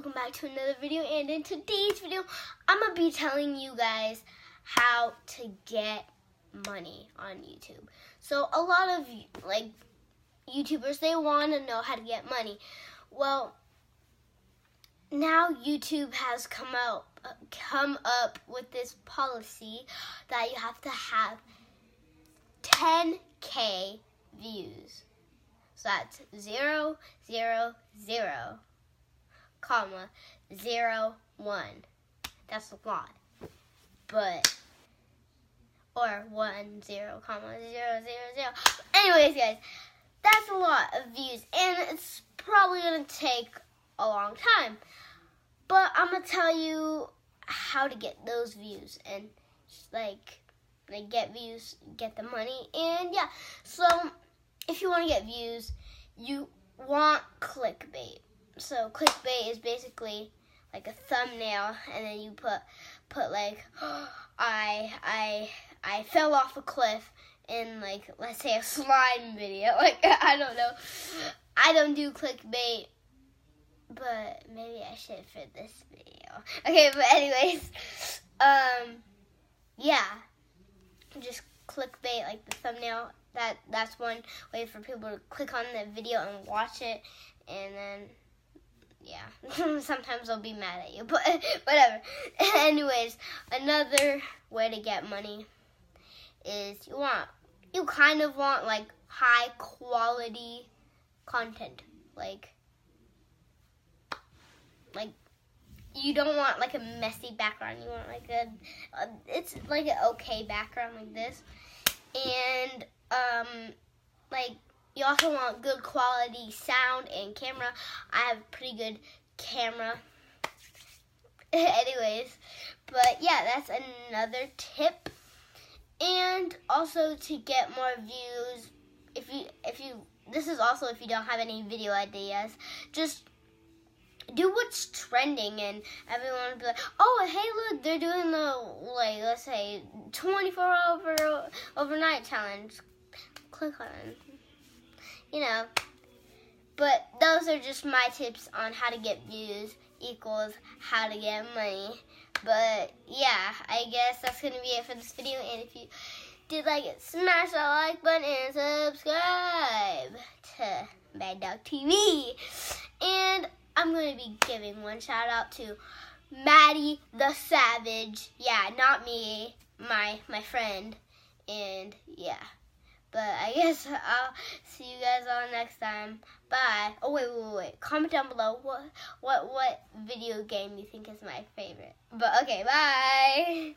welcome back to another video, and in today's video I'm gonna be telling you guys how to get money on YouTube. So a lot of YouTubers, they want to know how to get money. Well, now YouTube has come up with this policy that you have to have 10K views. So that's 0, 0, 0, comma, 0, 1. That's a lot. But, or 1, 0, comma, 0, 0, 0. Anyways, guys, that's a lot of views, and it's probably going to take a long time. But I'm going to tell you how to get those views and, get views, get the money, and yeah. So, if you want to get views, you want clickbait. So clickbait is basically like a thumbnail, and then you put like, I fell off a cliff in, like, let's say a slime video. Like, I don't know. I don't do clickbait, but maybe I should for this video. Okay, but anyways, yeah, just clickbait, like the thumbnail. That's one way for people to click on the video and watch it, and then, yeah, sometimes they'll be mad at you, but whatever. Anyways, another way to get money is you kind of want like high quality content, like you don't want like a messy background. You want like it's like an okay background like this, and you also want good quality sound and camera. I have pretty good camera. Anyways, but yeah, that's another tip. And also, to get more views, this is also if you don't have any video ideas, just do what's trending, and everyone will be like, oh, hey, look, they're doing the, let's say 24 overnight challenge. Click on it. But those are just my tips on how to get views equals how to get money. But yeah, I guess that's going to be it for this video. And if you did like it, smash that like button and subscribe to Mad Dog TV. And I'm going to be giving one shout out to Maddie the Savage. Yeah, not me, my friend. And yeah. But I guess I'll see you guys all next time. Bye. Oh, wait. Comment down below what video game you think is my favorite. But okay, bye.